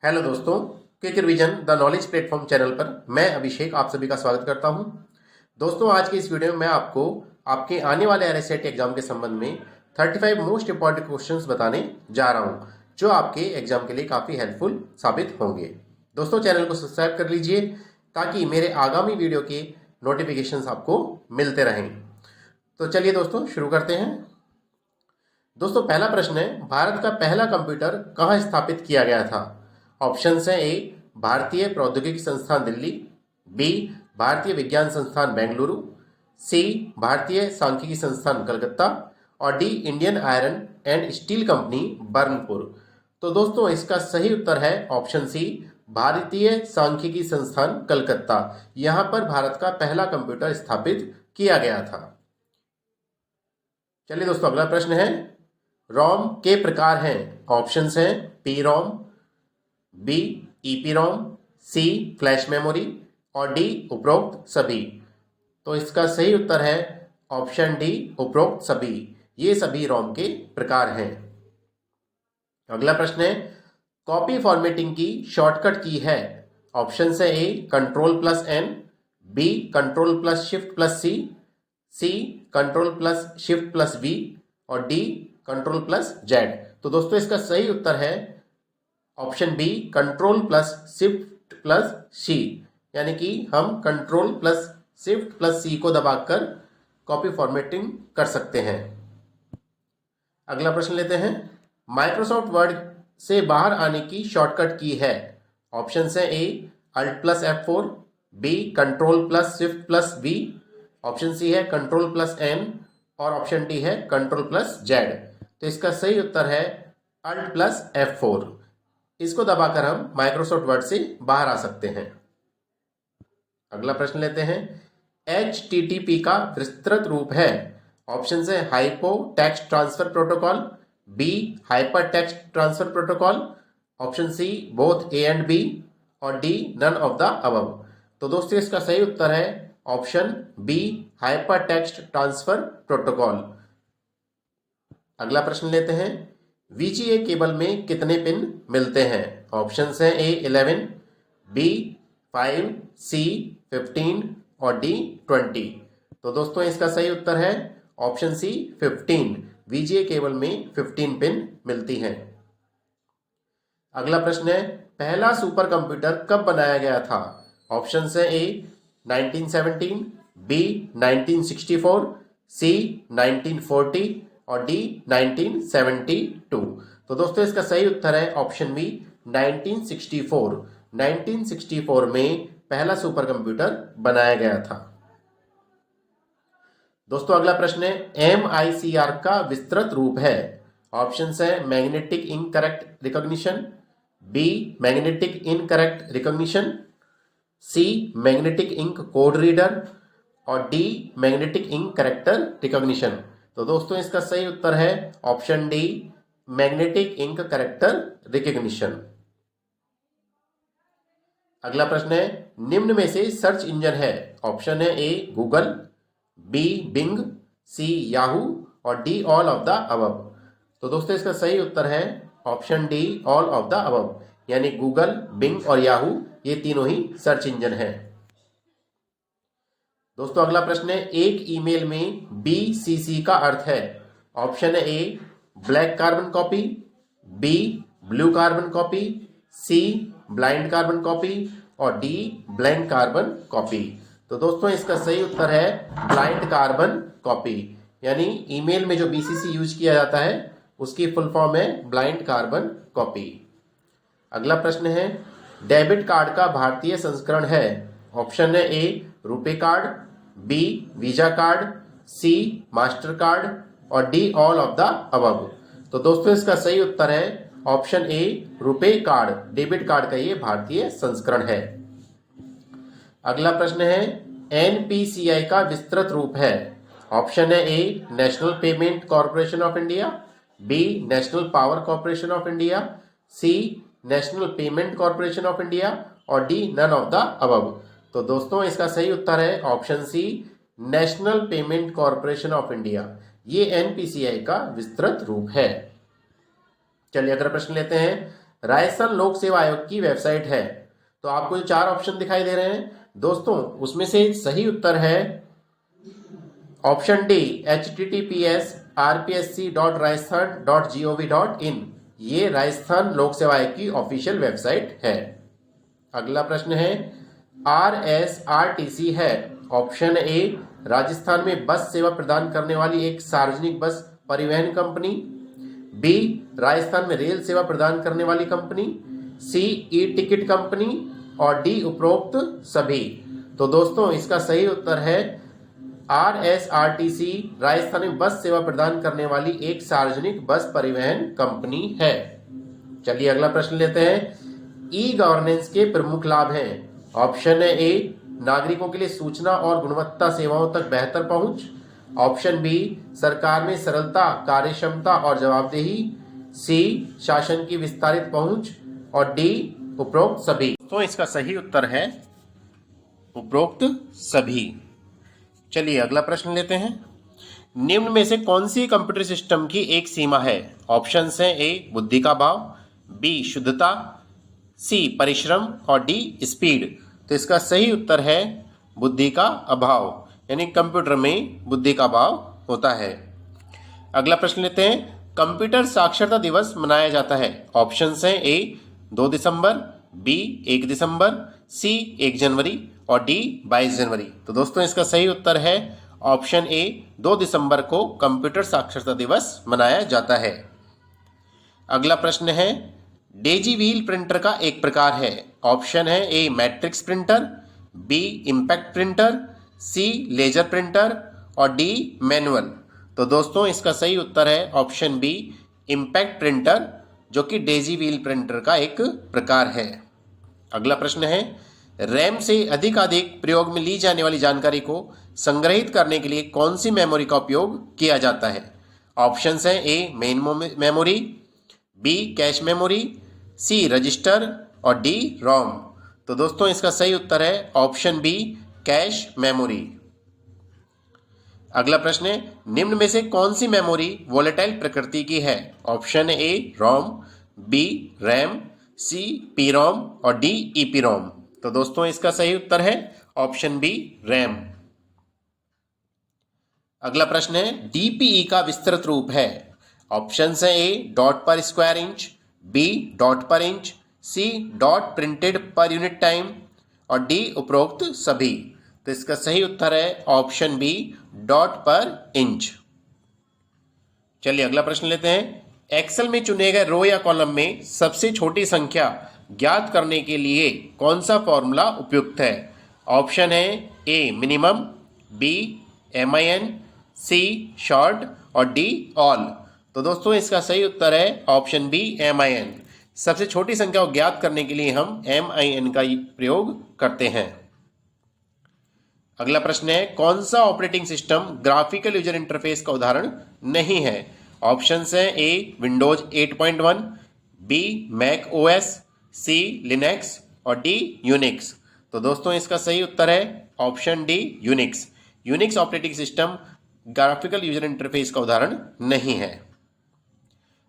Hello दोस्तों, quick revision the knowledge platform channel पर मैं अभिषेक आप सभी का स्वागत करता हूं। दोस्तों, आज की इस वीडियो में मैं आपको आपके आने वाले आरएसएटी एग्जाम के संबंध में 35 मोस्ट इंपॉर्टेंट क्वेश्चंस बताने जा रहा हूं, जो आपके एग्जाम के लिए काफ़ी हेल्पफुल साबित होंगे। दोस्तों, चैनल को सब्सक्राइब कर लीजिए ताकि मेरे आगामी वीडियो के नोटिफिकेशंस आपको मिलते रहें। तो चलिए दोस्तों, शुरू करते हैं। दोस्तों, पहला प्रश्न है, भारत का पहला कंप्यूटर कहाँ स्थापित किया गया था? ऑप्शंस हैं: ए भारतीय प्रौद्योगिकी संस्थान दिल्ली, बी भारतीय विज्ञान संस्थान बेंगलुरु, सी भारतीय सांख्यिकी संस्थान कलकत्ता और D Indian iron and steel company Burnpur. तो दोस्तों, इसका सही उत्तर है ऑप्शन सी भारतीय सांख्यिकी संस्थान कलकत्ता। यहां पर भारत का पहला कंप्यूटर स्थापित किया गया था। चलिए दोस्तों, अगला प्रश्न है, रोम के प्रकार हैं। ऑप्शंस हैं: पी रोम, बी ईपीरोम, सी फ्लैश मेमोरी और डी उपरोक्त सभी। तो इसका सही उत्तर है ऑप्शन डी उपरोक्त सभी। ये सभी रोम के प्रकार हैं। अगला प्रश्न है, कॉपी फॉर्मेटिंग की शॉर्टकट की है। ऑप्शन है: A control plus N, B control plus shift plus C, C control plus shift plus V और डी कंट्रोल प्लस जेड। तो दोस्तों, इसका सही उत्तर है option B control plus shift plus C, यानी कि हम control plus shift plus C को दबाकर कॉपी फॉर्मेटिंग कर सकते हैं। अगला प्रश्न लेते हैं, माइक्रोसॉफ्ट वर्ड से बाहर आने की शॉर्टकट की है। ऑप्शन है: A alt plus F4, B control plus shift plus V, option C है कंट्रोल प्लस एन और ऑप्शन डी है कंट्रोल प्लस जेड। तो इसका सही उत्तर है अल्ट प्लस F4। इसको दबाकर हम माइक्रोसॉफ्ट वर्ड से बाहर आ सकते हैं। अगला प्रश्न लेते हैं, HTTP का विस्तृत रूप है। ऑप्शन है: hypo text transfer protocol, B hyper text transfer protocol, option C both A and B और D none of the above. तो दोस्तों, इसका सही उत्तर है option B hyper text transfer protocol. अगला प्रश्न लेते हैं, VGA केबल में कितने पिन मिलते हैं? ऑप्शन है: ए 11, बी 5, सी 15 और डी 20। तो दोस्तों, इसका सही उत्तर है ऑप्शन सी 15। VGA केबल में 15 पिन मिलती हैं। अगला प्रश्न है, पहला सुपर कंप्यूटर कब बनाया गया था? ऑप्शन है: ए 1917, बी 1964, सी 1940 और डी 1972। तो दोस्तों, इसका सही उत्तर है ऑप्शन बी 1964। 1964 में पहला सुपर कंप्यूटर बनाया गया था। दोस्तों, अगला प्रश्न है, MICR का विस्तृत रूप है। ऑप्शन है: magnetic incorrect recognition, B magnetic incorrect recognition, C magnetic ink code reader और D magnetic ink character recognition. तो दोस्तों, इसका सही उत्तर है option D magnetic ink character recognition. अगला प्रश्न है, निम्न में से सर्च इंजन है। ऑप्शन है: A Google, B Bing, C Yahoo और D all of the above. तो दोस्तों, इसका सही उत्तर है option D all of the above, यानी गूगल, बिंग और याहू ये तीनों ही सर्च इंजन है। दोस्तों, अगला प्रश्न है, एक ईमेल में BCC का अर्थ है। ऑप्शन है: A black carbon copy, B blue carbon copy, C blind carbon copy और डी ब्लैंक कार्बन कॉपी। तो दोस्तों, इसका सही उत्तर है ब्लाइंड कार्बन कॉपी, यानी ईमेल में जो BCC यूज किया जाता है उसकी फुल फॉर्म है ब्लाइंड कार्बन कॉपी। अगला प्रश्न है, डेबिट कार्ड का भारतीय संस्करण है। ऑप्शन है: A RuPay card, B Visa card, C master card और D all of the above. तो दोस्तों, इसका सही उत्तर है option A RuPay card. Debit card का ये भारतीय संस्करण है। अगला प्रश्न है, NPCI का विस्तृत रूप है। ऑप्शन है: A national payment corporation of India, B national power corporation of India, C national payment corporation of India और D none of the above. तो दोस्तों, इसका सही उत्तर है option C national payment corporation of India. ये NPCI का विस्तृत रूप है। चलिए अगला प्रश्न लेते हैं, राजस्थान लोक सेवा आयोग की वेबसाइट है? तो आपको जो 4 ऑप्शन दिखाई दे रहे हैं दोस्तों, उसमें से सही उत्तर है ऑप्शन डी https://rpsc.rajasthan.gov.in। ये राजस्थान लोक सेवा आयोग की ऑफिशियल वेबसाइट है। अगला प्रश्न है RSRTC है ऑप्शन ए राजस्थान में बस सेवा प्रदान करने वाली एक सार्वजनिक बस परिवहन कंपनी, बी राजस्थान में रेल सेवा प्रदान करने वाली कंपनी, सी ई टिकट कंपनी और डी उपरोक्त सभी। तो दोस्तों इसका सही उत्तर है RSRTC राजस्थान में बस सेवा प्रदान करने वाली एक सार्वजनिक बस परिवहन कंपनी है। चलिए अगला प्रश्न लेते हैं। ई गवर्नेंस के प्रमुख लाभ हैं। ऑप्शन है ए नागरिकों के लिए सूचना और गुणवत्ता सेवाओं तक बेहतर पहुंच, ऑप्शन बी सरकार में सरलता, कार्यक्षमता और जवाबदेही, सी शासन की विस्तारित पहुंच और डी उपरोक्त सभी। तो इसका सही उत्तर है उपरोक्त सभी। चलिए अगला प्रश्न लेते हैं। निम्न में से कौन सी कंप्यूटर सिस्टम की एक सीमा है? ऑप्शन है ए बुद्धि का भाव, बी शुद्धता, सी परिश्रम और डी स्पीड। तो इसका सही उत्तर है बुद्धि का अभाव, यानी कंप्यूटर में बुद्धि का अभाव होता है। अगला प्रश्न लेते हैं। कंप्यूटर साक्षरता दिवस मनाया जाता है। ऑप्शन है ए 2 दिसंबर, बी 1 दिसंबर, सी 1 जनवरी और डी 22 जनवरी। तो दोस्तों इसका सही उत्तर है ऑप्शन ए 2 दिसंबर को कंप्यूटर साक्षरता दिवस मनाया जाता है। अगला प्रश्न है डेजी व्हील प्रिंटर का एक प्रकार है। ऑप्शन है A matrix printer, B impact printer, C laser printer और डी मैनुअल। तो दोस्तों इसका सही उत्तर है ऑप्शन बी इम्पैक्ट प्रिंटर, जो कि डेजी व्हील प्रिंटर का एक प्रकार है। अगला प्रश्न है रैम से अधिक प्रयोग में ली जाने वाली जानकारी को संग्रहित करने के लिए कौन सी मेमोरी का उपयोग किया जाता है? ऑप्शन है A main memory, B cache memory, C register और डी रोम। तो दोस्तों इसका सही उत्तर है ऑप्शन बी कैश मेमोरी। अगला प्रश्न है निम्न में से कौन सी मेमोरी वोलेटाइल प्रकृति की है? Option A ROM, B RAM, C PROM और डी ईपी रोम। तो दोस्तों इसका सही उत्तर है ऑप्शन बी रैम। अगला प्रश्न है डीपीई का विस्तृत रूप है। ऑप्शन है A dot per square inch, B dot per inch, C dot printed per unit time और डी उपरोक्त सभी। तो इसका सही उत्तर है option B dot per inch. चलिए अगला प्रश्न लेते हैं। एक्सेल में चुने गए रो या कॉलम में सबसे छोटी संख्या ज्ञात करने के लिए कौन सा फॉर्मूला उपयुक्त है? ऑप्शन है A minimum, B MIN, C short और डी ऑल। तो दोस्तों इसका सही उत्तर है ऑप्शन बी MIN। सबसे छोटी संख्या को ज्ञात करने के लिए हम MIN का प्रयोग करते हैं। अगला प्रश्न है कौन सा operating system graphical user interface का उदाहरण नहीं है? ऑप्शन है ए विंडोज 8.1, बी मैक OS, सी लिनक्स और डी यूनिक्स। तो दोस्तों इसका सही उत्तर है option D Unix. Unix operating system graphical user interface का उदाहरण नहीं है।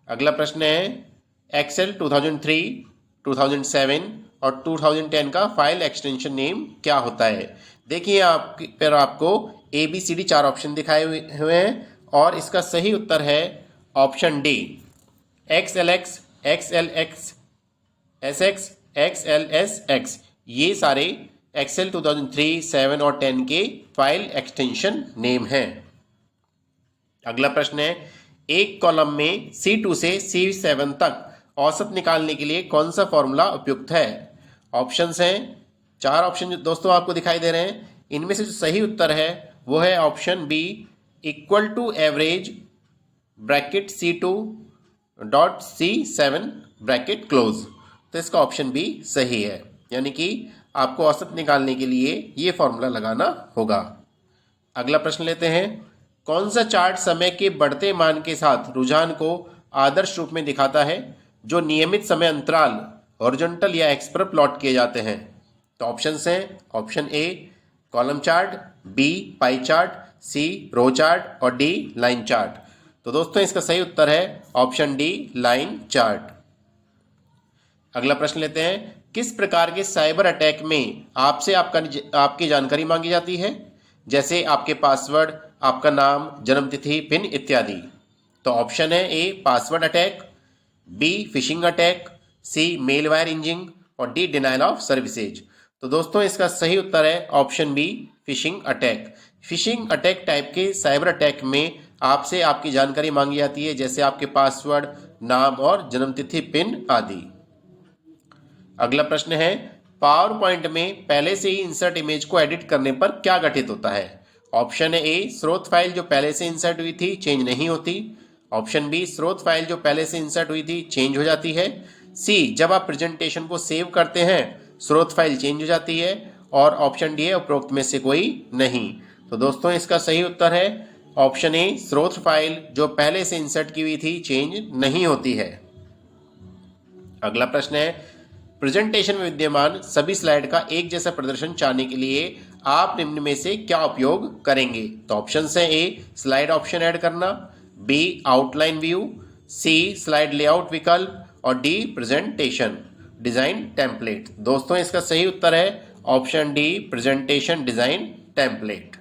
अगला प्रश्न है एक्सेल 2003, 2007 और 2010 का फाइल एक्सटेंशन नेम क्या होता है? देखिए आपको ABCD 4 ऑप्शन दिखाए हुए हैं और इसका सही उत्तर है option D XLX, XLX, SX, XLSX। ये सारे एक्सेल 2003, 7 और 10 के फाइल एक्सटेंशन नेम हैं। अगला प्रश्न है एक कॉलम में C2 से C7 तक औसत निकालने के लिए कौन सा फॉर्मूला उपयुक्त है? ऑप्शंस हैं 4 ऑप्शन दोस्तों आपको दिखाई दे रहे हैं। इनमें से जो सही उत्तर है वो है option B equal to average bracket C2 dot C7 bracket close. तो इसका ऑप्शन बी सही है, यानी कि आपको औसत निकालने के लिए ये फॉर्मूला लगाना होगा। अगला प्रश्न लेते हैं कौन सा चार्ट समय के बढ़ते मान के साथ रुझान को आदर्श रूप में दिखाता है जो नियमित समय अंतराल हॉरिजॉन्टल या एक्स पर प्लॉट किए जाते हैं? तो ऑप्शंस हैं option A column chart, B pie chart, C row chart और डी लाइन चार्ट। तो दोस्तों इसका सही उत्तर है ऑप्शन डी लाइन चार्ट। अगला प्रश्न लेते हैं, किस प्रकार के साइबर अटैक में आपसे आपकी जानकारी मांगी जाती है, जैसे आपके पासवर्ड, आपका नाम, जन्मतिथि, पिन इत्यादि। तो ऑप्शन है A password attack, B phishing attack, C malware injecting और डी डिनाइल ऑफ सर्विसेज। तो दोस्तों इसका सही उत्तर है option B phishing attack. Phishing attack type के साइबर अटैक में आपसे आपकी जानकारी मांगी जाती है, जैसे आपके पासवर्ड, नाम और जन्मतिथि, पिन आदि। अगला प्रश्न है, पावर पॉइंट में पहले से ही इंसर्ट इमेज को एडिट करने पर क्या घटित होता है। ऑप्शन है ए स्रोत फाइल जो पहले से इंसर्ट हुई थी चेंज नहीं होती। ऑप्शन बी स्रोत फाइल जो पहले से इंसर्ट हुई थी चेंज हो जाती है। सी जब आप प्रेजेंटेशन को सेव करते हैं स्रोत फाइल चेंज हो जाती है। और ऑप्शन डी है उपरोक्त में से कोई नहीं। तो दोस्तों इसका सही उत्तर है ऑप्शन ए स्रोत फाइल जो पहले से इंसर्ट की हुई थी चेंज नहीं होती है। अगला प्रश्न है, प्रेजेंटेशन में विद्यमान सभी स्लाइड का एक जैसा प्रदर्शन चाहने के लिए आप निम्न में से क्या उपयोग करेंगे। तो ऑप्शन है ए स्लाइड ऑप्शन ऐड करना, बी आउटलाइन व्यू, सी स्लाइड लेआउट विकल्प और डी प्रेजेंटेशन डिजाइन टेम्पलेट। दोस्तों इसका सही उत्तर है option D presentation design template.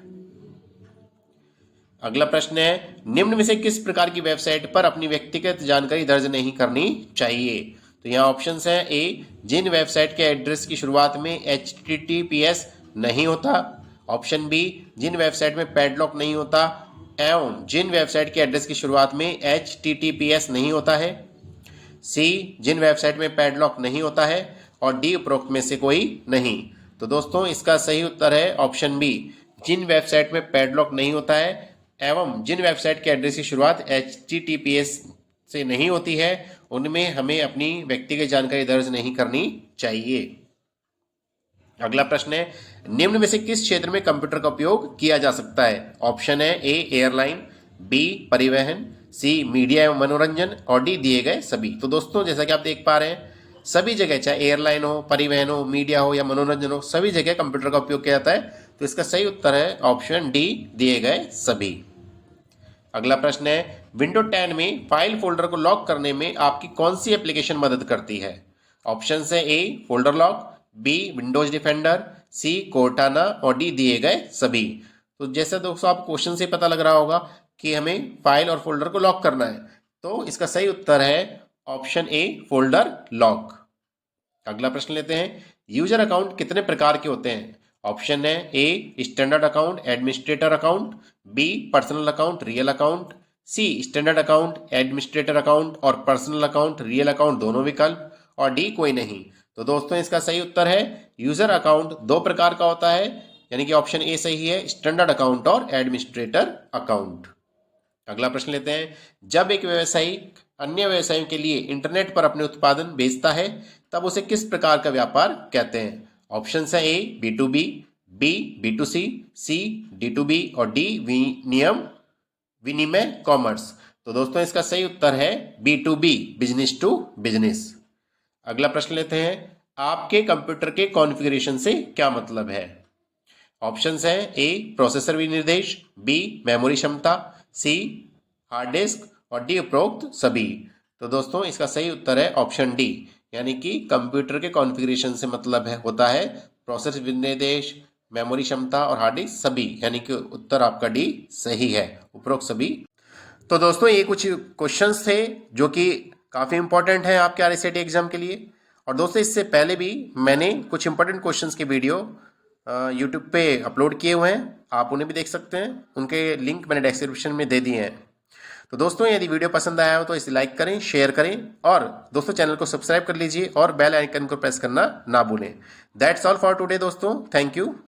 अगला प्रश्न है, निम्न में से किस प्रकार की वेबसाइट पर अपनी व्यक्तिगत जानकारी दर्ज नहीं करनी चाहिए। तो यहाँ ऑप्शंस हैं, ए जिन वेबसाइट के एड्रेस की शुरुआत में HTTPS नहीं होता। ऑप्शन बी जिन वेबसाइट में पैडलॉक नहीं होता एवं जिन वेबसाइट के एड्रेस की शुरुआत में HTTPS नहीं होता है। सी जिन वेबसाइट में पैडलॉक नहीं होता है और डी उपरोक्त में से कोई नहीं। तो दोस्तों इसका सही उत्तर है ऑप्शन बी जिन वेबसाइट में पैडलॉक नहीं होता है एवं जिन वेबसाइट के एड्रेस की शुरुआत HTTPS से नहीं होती है उनमें हमें अपनी व्यक्तिगत जानकारी दर्ज नहीं करनी चाहिए। अगला प्रश्न है, निम्न में से किस क्षेत्र में कंप्यूटर का उपयोग किया जा सकता है। ऑप्शन है ए एयरलाइन, बी परिवहन, सी मीडिया एवं मनोरंजन और डी दिए गए सभी। तो दोस्तों जैसा कि आप देख पा रहे हैं सभी जगह, चाहे एयरलाइन हो, परिवहन हो, मीडिया हो या मनोरंजन हो, सभी जगह कंप्यूटर का उपयोग किया जाता है। तो इसका सही उत्तर है ऑप्शन डी दिए गए सभी। अगला प्रश्न है, विंडो 10 में फाइल फोल्डर को लॉक करने में आपकी कौन सी एप्लीकेशन मदद करती है। ऑप्शन है A folder lock, B Windows Defender, C Cortana और डी दिए गए सभी। तो जैसे दोस्तों आप क्वेश्चन से पता लग रहा होगा कि हमें फाइल और फोल्डर को लॉक करना है, तो इसका सही उत्तर है ऑप्शन ए फोल्डर लॉक। अगला प्रश्न लेते हैं, यूजर अकाउंट कितने प्रकार के होते हैं। ऑप्शन है A standard account, administrator account, B personal account, real account, C standard account, administrator account और पर्सनल अकाउंट, रियल अकाउंट दोनों विकल्प और डी कोई नहीं। तो दोस्तों इसका सही उत्तर है यूजर अकाउंट दो प्रकार का होता है, यानी कि ऑप्शन ए सही है स्टैंडर्ड अकाउंट और एडमिनिस्ट्रेटर अकाउंट। अगला प्रश्न लेते हैं, जब एक व्यवसायी अन्य व्यवसायों के लिए इंटरनेट पर अपने उत्पादन बेचता है तब उसे किस प्रकार का व्यापार कहते हैं। ऑप्शन है ए B2B, बी B2C, सी D2B और डी विनिमय कॉमर्स। तो दोस्तों इसका सही उत्तर है B2B बिजनेस टू बिजनेस। अगला प्रश्न लेते हैं, आपके कंप्यूटर के कॉन्फ़िगरेशन से क्या मतलब है। ऑप्शंस हैं ए प्रोसेसर विनिर्देश, बी मेमोरी क्षमता, सी हार्ड डिस्क और डी उपरोक्त सभी। तो दोस्तों इसका सही उत्तर है ऑप्शन डी, यानी कि कंप्यूटर के कॉन्फ़िगरेशन से मतलब है होता है प्रोसेसर विनिर्देश, मेमोरी क्षमता और हार्ड डिस्क सभी, यानी कि उत्तर आपका डी सही है उपरोक्त सभी। तो दोस्तों ये कुछ क्वेश्चंस थे जो कि काफ़ी इंपॉर्टेंट है आपके RSAT एग्जाम के लिए। और दोस्तों इससे पहले भी मैंने कुछ इंपॉर्टेंट क्वेश्चंस के वीडियो यूट्यूब पे अपलोड किए हुए हैं, आप उन्हें भी देख सकते हैं, उनके लिंक मैंने डिस्क्रिप्शन में दे दिए हैं। तो दोस्तों यदि वीडियो पसंद आया हो तो इसे लाइक करें, शेयर करें और दोस्तों चैनल को सब्सक्राइब कर लीजिए और बेल आइकन को प्रेस करना ना भूलें। दैट्स ऑल फॉर टुडे दोस्तों, थैंक यू।